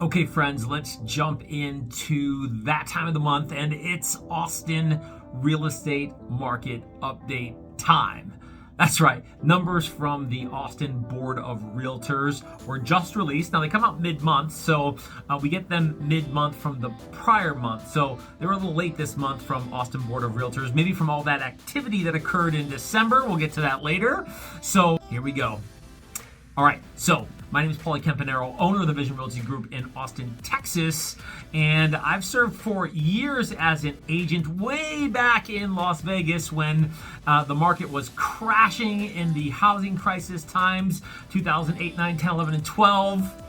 Okay, friends, let's jump into that time of the month, and it's Austin real estate market update time. That's right. Numbers from the Austin Board of Realtors were just released. Now, they come out mid-month, so we get them mid-month from the prior month. So they were a little late this month from Austin Board of Realtors, maybe from all that activity that occurred in December. We'll get to that later. So here we go. All right, so my name is Paulie Campanero, owner of the Vision Realty Group in Austin, Texas, and I've served for years as an agent way back in Las Vegas when the market was crashing in the housing crisis times, 2008, 9, 10, 11, and 12.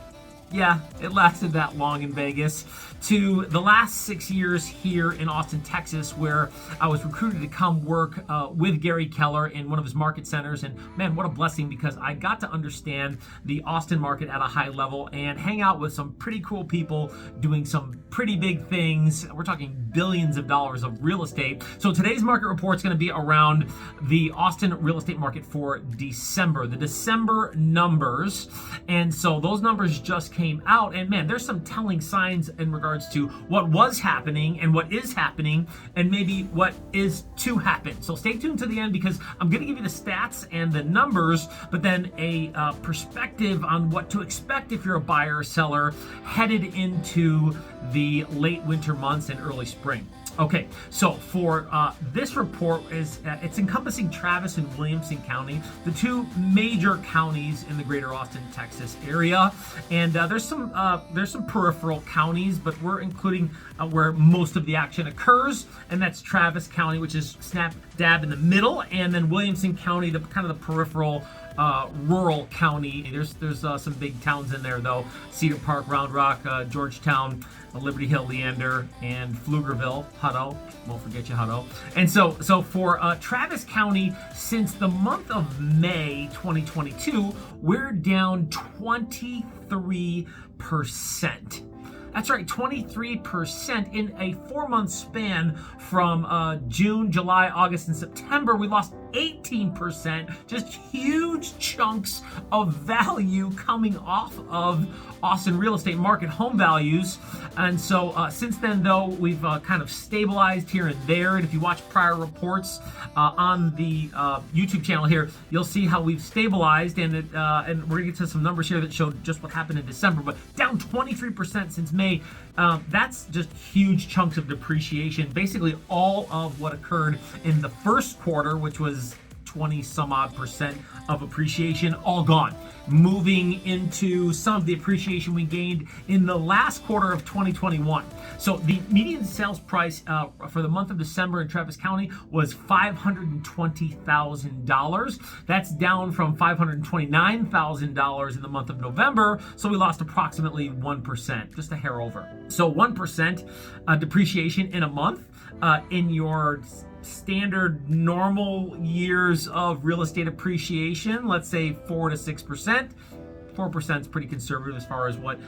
Yeah, it lasted that long in Vegas, to the last 6 years here in Austin, Texas, where I was recruited to come work with Gary Keller in one of his market centers. And man, what a blessing, because I got to understand the Austin market at a high level and hang out with some pretty cool people doing some pretty big things. We're talking billions of dollars of real estate. So today's market report is going to be around the Austin real estate market for December, the December numbers. And so those numbers just came out, and man, there's some telling signs in regards to what was happening and what is happening and maybe what is to happen. So stay tuned to the end, because I'm going to give you the stats and the numbers, but then a perspective on what to expect if you're a buyer or seller headed into the late winter months and early spring. Okay, so for this report it's encompassing Travis and Williamson County, the two major counties in the greater Austin, Texas area, and there's some peripheral counties, but we're including where most of the action occurs, and that's Travis County, which is snap dab in the middle, and then Williamson County, the kind of the peripheral rural county. There's some big towns in there though: Cedar Park, Round Rock, Georgetown, Liberty Hill, Leander, and Pflugerville, Hutto. Won't forget you, Hutto. And so for Travis County, since the month of May 2022, we're down 23%. That's right, 23% in a 4-month span from June, July, August, and September. We lost 18%, just huge chunks of value coming off of Austin real estate market home values. And so since then, though, we've kind of stabilized here and there. And if you watch prior reports on the YouTube channel here, you'll see how we've stabilized. And we're going to get to some numbers here that showed just what happened in December, but down 23% since May. That's just huge chunks of depreciation. Basically all of what occurred in the first quarter, which was 20 some odd percent of appreciation, all gone. Moving into some of the appreciation we gained in the last quarter of 2021. So the median sales price for the month of December in Travis County was $520,000. That's down from $529,000 in the month of November. So we lost approximately 1%, just a hair over. So 1% depreciation in a month in your standard normal years of real estate appreciation, let's say 4 to 6%. 4% is pretty conservative as far as what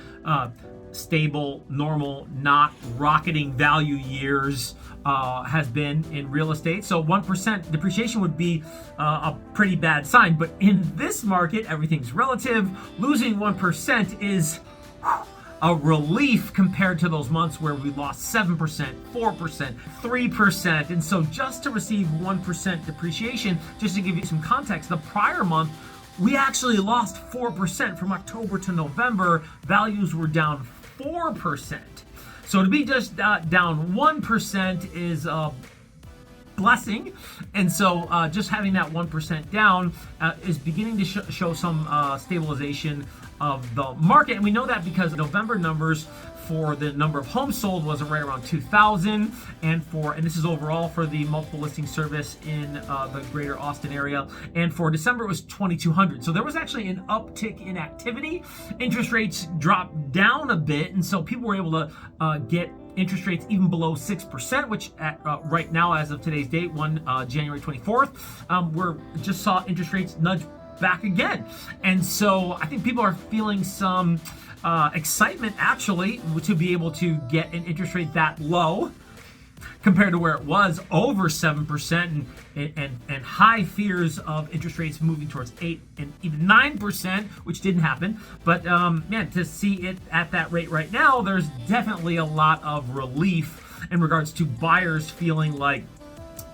stable, normal, not rocketing value years has been in real estate. So 1% depreciation would be a pretty bad sign. But in this market, everything's relative. Losing 1% is a relief compared to those months where we lost 7%, 4%, 3%. And so just to receive 1% depreciation, just to give you some context, the prior month, we actually lost 4% from October to November. Values were down 4%. So to be just down 1% is a blessing. And so just having that 1% down is beginning to show some stabilization of the market. And we know that because November numbers for the number of homes sold was right around 2,000, and this is overall for the multiple listing service in the greater Austin area. And for December it was 2,200. So there was actually an uptick in activity. Interest rates dropped down a bit, and so people were able to get interest rates even below 6%, which at, right now, as of today's date, January 24th, we're just saw interest rates nudge back again. And so I think people are feeling some excitement actually to be able to get an interest rate that low compared to where it was over 7% and high fears of interest rates moving towards 8 and even 9%, which didn't happen. But man, to see it at that rate right now, there's definitely a lot of relief in regards to buyers feeling like,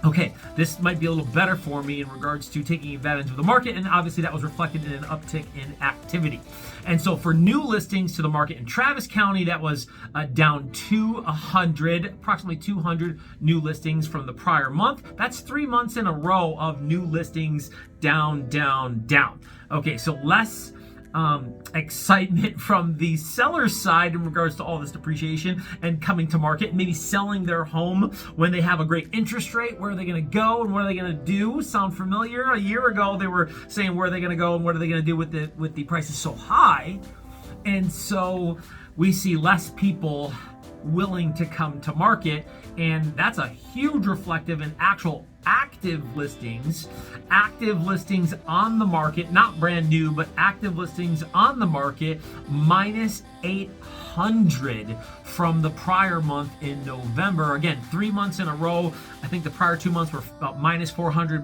okay, this might be a little better for me in regards to taking advantage of the market, and obviously that was reflected in an uptick in activity. And so for new listings to the market in Travis County, that was down to approximately 200 new listings from the prior month. That's 3 months in a row of new listings down, down, down. Okay, so less excitement from the seller's side in regards to all this depreciation and coming to market, maybe selling their home when they have a great interest rate. Where are they going to go and what are they going to do? Sound familiar? A year ago they were saying where are they going to go and what are they going to do with the prices so high. And so we see less people willing to come to market, and that's a huge reflective in actual active listings on the market, not brand new, but active listings on the market, minus 800 from the prior month in November. Again, 3 months in a row. I think the prior 2 months were about minus 400,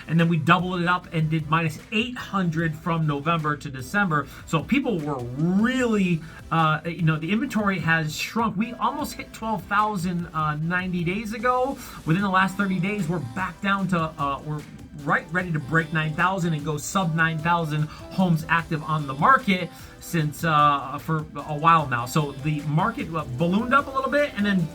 and then we doubled it up and did minus 800 from November to December. So people were really, the inventory has shrunk. We almost hit 12,000 90 days ago. Within the last 30 days, we're back down to, we're ready to break 9,000 and go sub 9,000 homes active on the market since for a while now. So the market ballooned up a little bit and then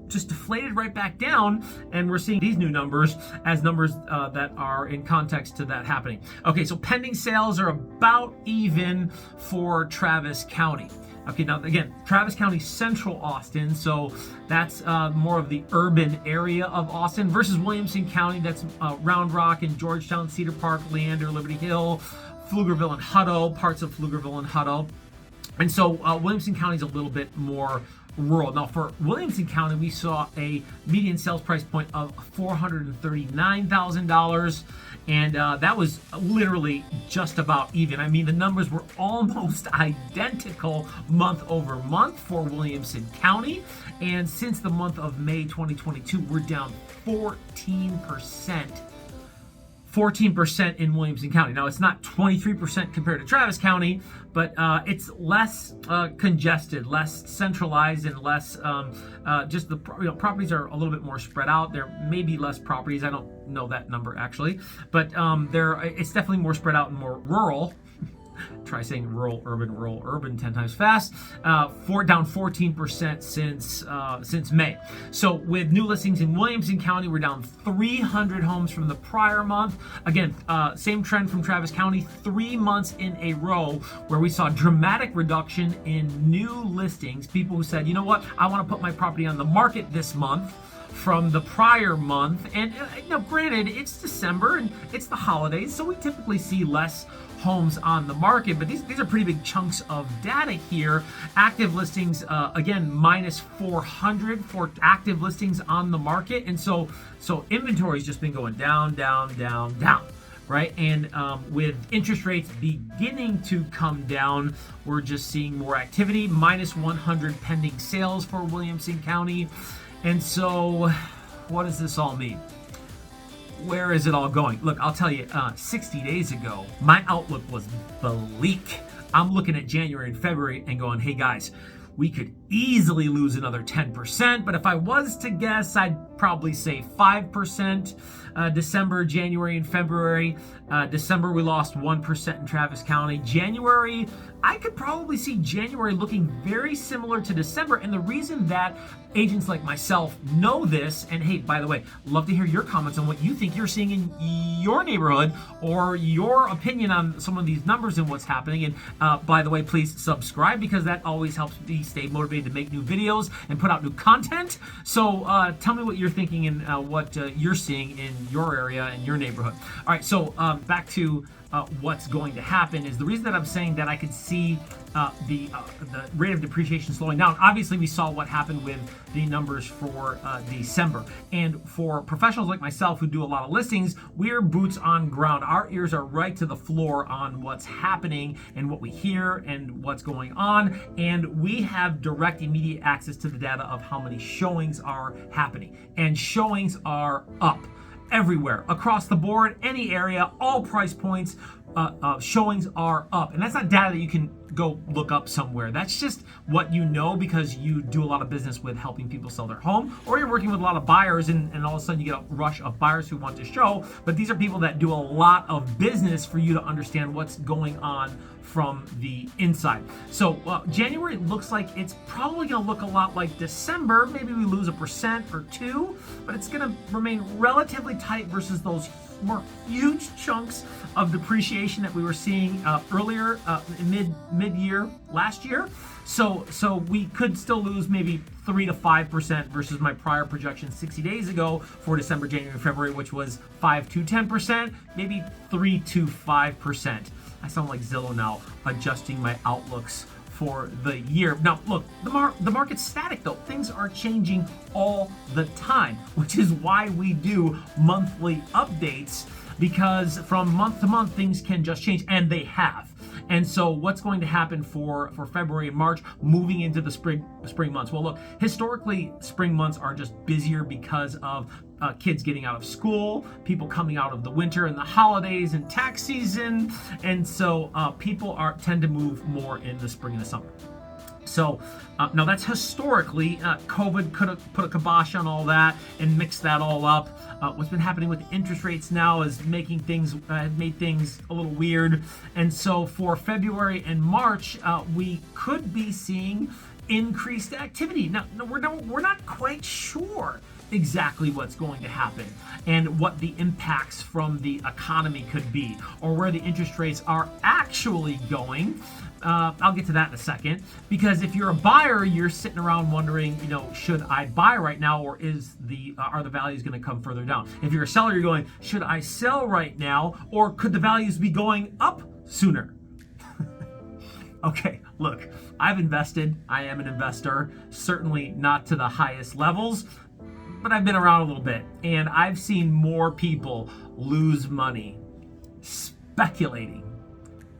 just deflated right back down, and we're seeing these new numbers as numbers that are in context to that happening. Okay, so pending sales are about even for Travis County. Okay, now again, Travis County, Central Austin, so that's more of the urban area of Austin versus Williamson County, that's Round Rock and Georgetown, Cedar Park, Leander, Liberty Hill, Pflugerville and Hutto, parts of Pflugerville and Hutto. And so Williamson County is a little bit more rural. Now for Williamson County, we saw a median sales price point of $439,000, and that was literally just about even. I mean, the numbers were almost identical month over month for Williamson County, and since the month of May 2022, we're down 14% in Williamson County. Now, it's not 23% compared to Travis County, but it's less congested, less centralized, and less just the properties are a little bit more spread out. There may be less properties. I don't know that number actually, but it's definitely more spread out and more rural. Try saying rural, urban 10 times fast. Down 14% since May. So with new listings in Williamson County, we're down 300 homes from the prior month. Again, same trend from Travis County, 3 months in a row where we saw dramatic reduction in new listings. People who said, you know what, I want to put my property on the market this month from the prior month. And granted, it's December and it's the holidays, so we typically see less homes on the market, but these are pretty big chunks of data here. Active listings, again, minus 400 for active listings on the market, and so inventory's just been going down, down, down, down, right? And with interest rates beginning to come down, we're just seeing more activity. Minus 100 pending sales for Williamson County, and so what does this all mean? Where is it all going? Look, I'll tell you, 60 days ago, my outlook was bleak. I'm looking at January and February and going, hey guys, we could easily lose another 10%, but if I was to guess, I'd probably say 5%. December, January, and February. December, we lost 1% in Travis County. January, I could probably see January looking very similar to December, and the reason that agents like myself know this, and hey, by the way, love to hear your comments on what you think you're seeing in your neighborhood or your opinion on some of these numbers and what's happening. And by the way, please subscribe, because that always helps me stay motivated to make new videos and put out new content. So tell me what you're thinking and what you're seeing in your area and your neighborhood. All right, so back to what's going to happen is the reason that I'm saying that I could see the rate of depreciation slowing down. Obviously, we saw what happened with the numbers for December. And for professionals like myself who do a lot of listings, we're boots on ground. Our ears are right to the floor on what's happening and what we hear and what's going on. And we have direct, immediate access to the data of how many showings are happening. And showings are up everywhere, across the board, any area, all price points. Showings are up, and that's not data that you can go look up somewhere. That's just what you know because you do a lot of business with helping people sell their home, or you're working with a lot of buyers, and all of a sudden you get a rush of buyers who want to show. But these are people that do a lot of business for you to understand what's going on from the inside. So January looks like it's probably going to look a lot like December. Maybe we lose 1% or 2%, but it's going to remain relatively tight versus those more huge chunks of depreciation that we were seeing earlier mid-year last year. So we could still lose maybe 3 to 5% versus my prior projection 60 days ago for December, January, February, which was 5 to 10%, maybe 3 to 5%. I sound like Zillow now, adjusting my outlooks for the year. Now, look, the market's static though. Things are changing all the time, which is why we do monthly updates, because from month to month, things can just change, and they have. And so what's going to happen for February and March moving into the spring months? Well, look, historically, spring months are just busier because of kids getting out of school, people coming out of the winter and the holidays and tax season. And so people tend to move more in the spring and the summer. So now that's historically, COVID could have put a kibosh on all that and mixed that all up. What's been happening with interest rates now is made things a little weird. And so for February and March, we could be seeing increased activity. Now we're not quite sure exactly what's going to happen and what the impacts from the economy could be, or where the interest rates are actually going. I'll get to that in a second, because if you're a buyer, you're sitting around wondering, should I buy right now, or are the values going to come further down? If you're a seller, you're going, should I sell right now, or could the values be going up sooner? Okay, look, I've invested. I am an investor, certainly not to the highest levels, but I've been around a little bit, and I've seen more people lose money speculating,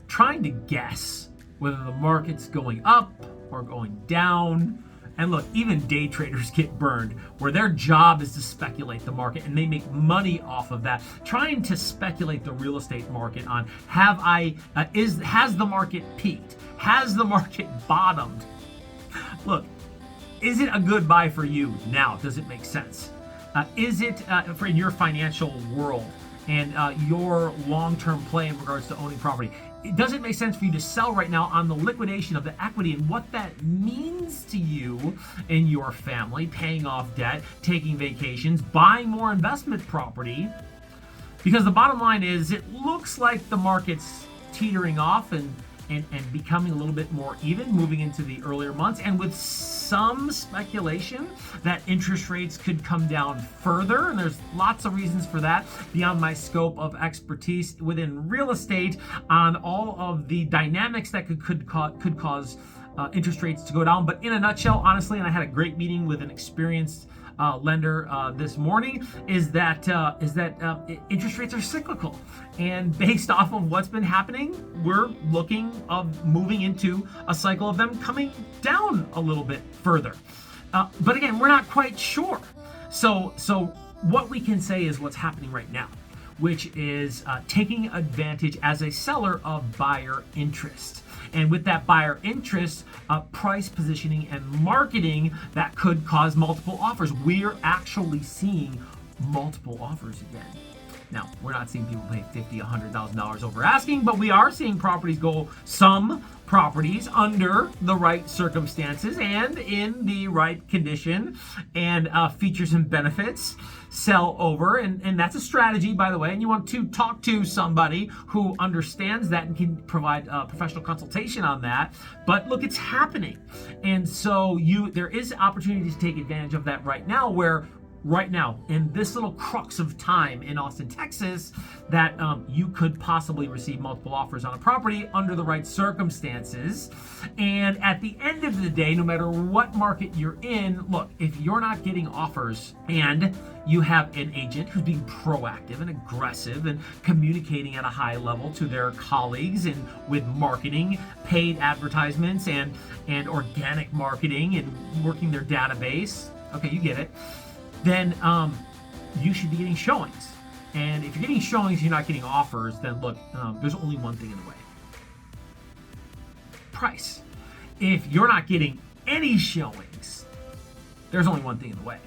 trying to guess whether the market's going up or going down. And look, even day traders get burned, where their job is to speculate the market, and they make money off of that, trying to speculate the real estate market on has the market peaked? Has the market bottomed? Look, is it a good buy for you now? Does it make sense? Is it for your financial world and your long-term play in regards to owning property? Does it make sense for you to sell right now on the liquidation of the equity and what that means to you and your family, paying off debt, taking vacations, buying more investment property? Because the bottom line is, it looks like the market's teetering off and becoming a little bit more even moving into the earlier months, and with some speculation that interest rates could come down further. And there's lots of reasons for that beyond my scope of expertise within real estate on all of the dynamics that could cause interest rates to go down. But in a nutshell, honestly, and I had a great meeting with an experienced lender this morning, is that interest rates are cyclical, and based off of what's been happening, we're looking of moving into a cycle of them coming down a little bit further. But again, we're not quite sure. So what we can say is what's happening right now, which is taking advantage as a seller of buyer interest. And with that buyer interest, price positioning and marketing that could cause multiple offers. We're actually seeing multiple offers again. Now, we're not seeing people pay $50,000, $100,000 over asking, but we are seeing some properties under the right circumstances and in the right condition and features and benefits sell over. And that's a strategy, by the way. And you want to talk to somebody who understands that and can provide professional consultation on that. But look, it's happening. And so there is opportunity to take advantage of that right now, where right now in this little crux of time in Austin, Texas, that you could possibly receive multiple offers on a property under the right circumstances. And at the end of the day, no matter what market you're in, look, if you're not getting offers and you have an agent who's being proactive and aggressive and communicating at a high level to their colleagues and with marketing, paid advertisements and organic marketing and working their database, okay, you get it, then you should be getting showings. And if you're getting showings, you're not getting offers, then look, there's only one thing in the way. Price. If you're not getting any showings, there's only one thing in the way.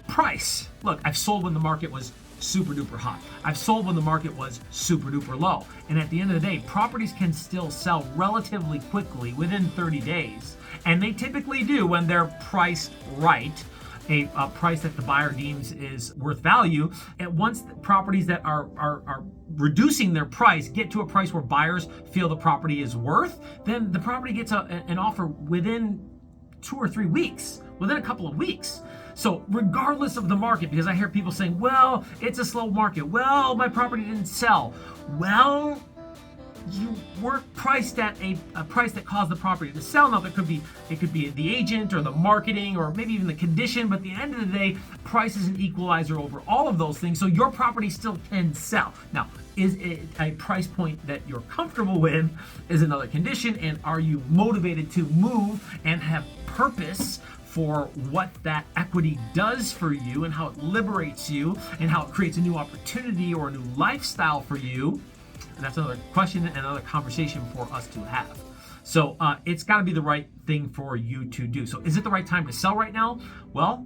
Price. Look, I've sold when the market was super duper hot. I've sold when the market was super duper low. And at the end of the day, properties can still sell relatively quickly within 30 days. And they typically do when they're priced right, a price that the buyer deems is worth value. And once the properties that are reducing their price get to a price where buyers feel the property is worth, then the property gets an offer within 2 or 3 weeks, within a couple of weeks. So regardless of the market, because I hear people saying, well, it's a slow market. Well, my property didn't sell. Well, you weren't priced at a price that caused the property to sell. Now, it could be the agent or the marketing or maybe even the condition, but at the end of the day, price is an equalizer over all of those things. So your property still can sell. Now, is it a price point that you're comfortable with is another condition, and are you motivated to move and have purpose for what that equity does for you and how it liberates you and how it creates a new opportunity or a new lifestyle for you? And that's another question and another conversation for us to have. So it's got to be the right thing for you to do. So is it the right time to sell right now? Well,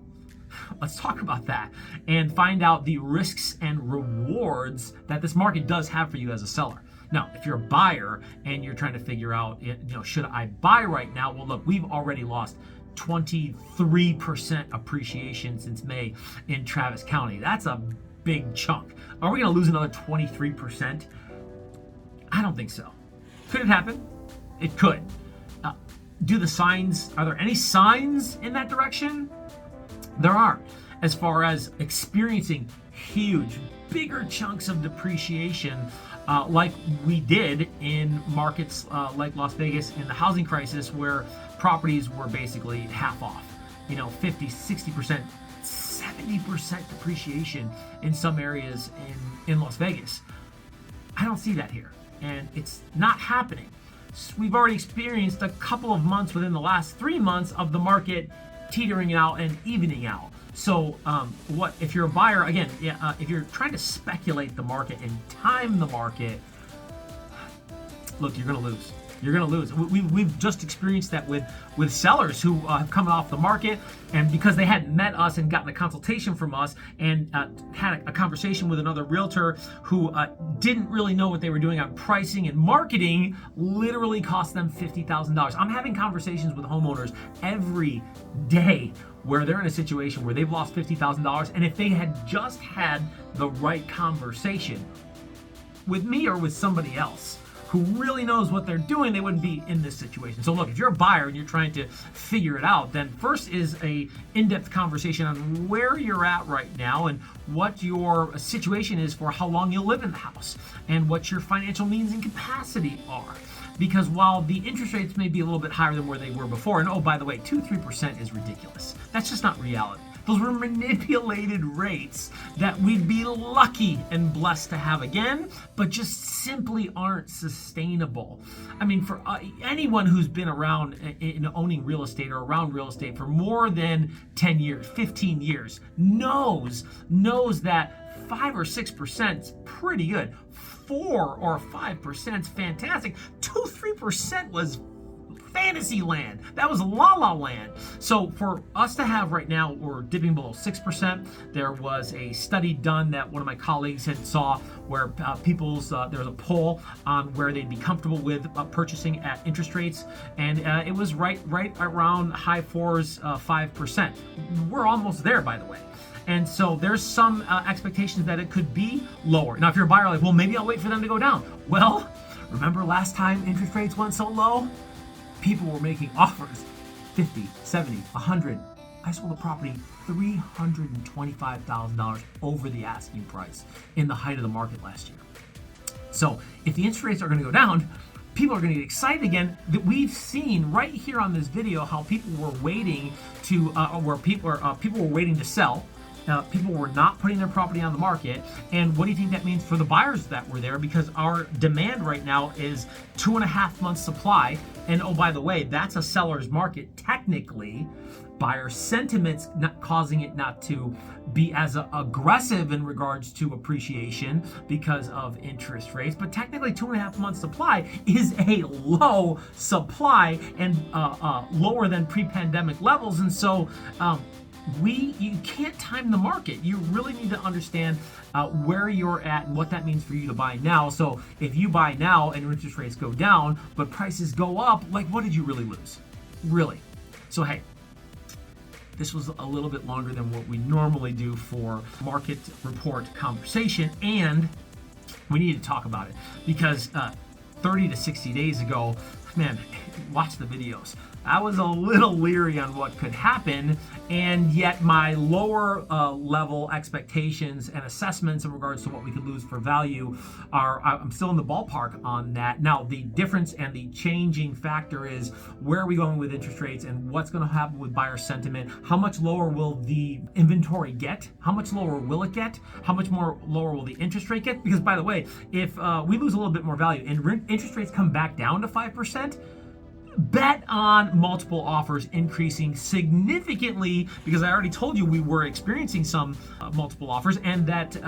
let's talk about that and find out the risks and rewards that this market does have for you as a seller. Now, if you're a buyer and you're trying to figure out, should I buy right now? Well, look, we've already lost 23% appreciation since May in Travis County. That's a big chunk. Are we going to lose another 23%? I don't think so. Could it happen? It could. Are there any signs in that direction? There are. As far as experiencing huge, bigger chunks of depreciation like we did in markets like Las Vegas in the housing crisis, where properties were basically half off, 50, 60%, 70% depreciation in some areas in Las Vegas. I don't see that here, and it's not happening. We've already experienced a couple of months within the last 3 months of the market teetering out and evening out. So what if you're a buyer, again, if you're trying to speculate the market and time the market, look, you're going to lose. You're going to lose. We've just experienced that with sellers who have come off the market, and because they hadn't met us and gotten a consultation from us and had a conversation with another realtor who didn't really know what they were doing on pricing and marketing, literally cost them $50,000. I'm having conversations with homeowners every day where they're in a situation where they've lost $50,000, and if they had just had the right conversation with me or with somebody else who really knows what they're doing, they wouldn't be in this situation. So look, if you're a buyer and you're trying to figure it out, then first is a in-depth conversation on where you're at right now and what your situation is for how long you'll live in the house and what your financial means and capacity are. Because while the interest rates may be a little bit higher than where they were before, and oh, by the way, 2-3% is ridiculous. That's just not reality. Those were manipulated rates that we'd be lucky and blessed to have again, but just simply aren't sustainable. I mean, for anyone who's been around in owning real estate or around real estate for more than 10 years, 15 years, knows that 5 or 6% is pretty good. 4 or 5% is fantastic. 2-3% was fantasy land. That was la la land. So for us to have right now, we're dipping below 6%. There was a study done that one of my colleagues had saw where there was a poll on where they'd be comfortable with purchasing at interest rates, and it was right around high 4s, 5%. We're almost there, by the way. And so there's some expectations that it could be lower. Now, if you're a buyer, like, well, maybe I'll wait for them to go down. Well, remember last time interest rates went so low? People were making offers 50, 70, 100, I sold a property $325,000 over the asking price in the height of the market last year. So if the interest rates are going to go down, people are going to get excited again. That we've seen right here on this video how people were waiting to, people were waiting to sell. People were not putting their property on the market. And what do you think that means for the buyers that were there? Because our demand right now is 2.5 months supply. And oh, by the way, that's a seller's market. Technically, buyer sentiment's not causing it not to be as aggressive in regards to appreciation because of interest rates. But technically, 2.5 months supply is a low supply and lower than pre-pandemic levels. And so, you can't time the market. You really need to understand where you're at and what that means for you to buy now. So if you buy now and interest rates go down, but prices go up, like what did you really lose? Really? So hey, this was a little bit longer than what we normally do for market report conversation, and we need to talk about it because 30 to 60 days ago, man, watch the videos. I was a little leery on what could happen, and yet my lower level expectations and assessments in regards to what we could lose for value I'm still in the ballpark on that. Now, the difference and the changing factor is where are we going with interest rates and what's going to happen with buyer sentiment? How much lower will the inventory get? How much lower will it get? How much more lower will the interest rate get? Because by the way, if we lose a little bit more value and interest rates come back down to 5%, bet on multiple offers increasing significantly, because I already told you we were experiencing some multiple offers, and that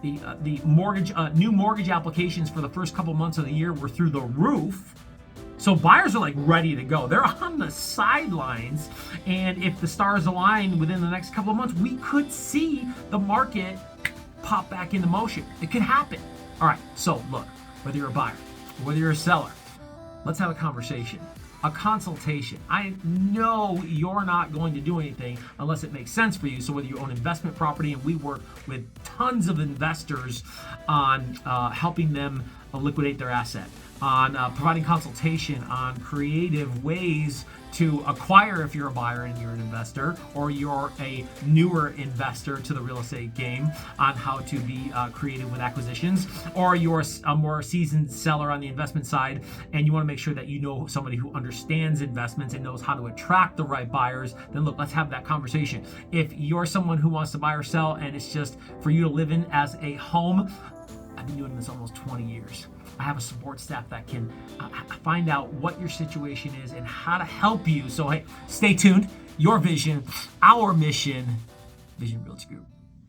the mortgage new mortgage applications for the first couple months of the year were through the roof. So buyers are like ready to go. They're on the sidelines, and if the stars align within the next couple of months, we could see the market pop back into motion. It could happen. All right, so look, whether you're a buyer, whether you're a seller, let's have a conversation. A consultation. I know you're not going to do anything unless it makes sense for you. So whether you own investment property, and we work with tons of investors on helping them liquidate their asset, on providing consultation on creative ways to acquire if you're a buyer and you're an investor, or you're a newer investor to the real estate game, on how to be creative with acquisitions, or you're a more seasoned seller on the investment side and you want to make sure that you know somebody who understands investments and knows how to attract the right buyers, then look, let's have that conversation. If you're someone who wants to buy or sell and it's just for you to live in as a home, I've been doing this almost 20 years. I have a support staff that can find out what your situation is and how to help you. So hey, stay tuned. Your vision, our mission, Vision Realty Group.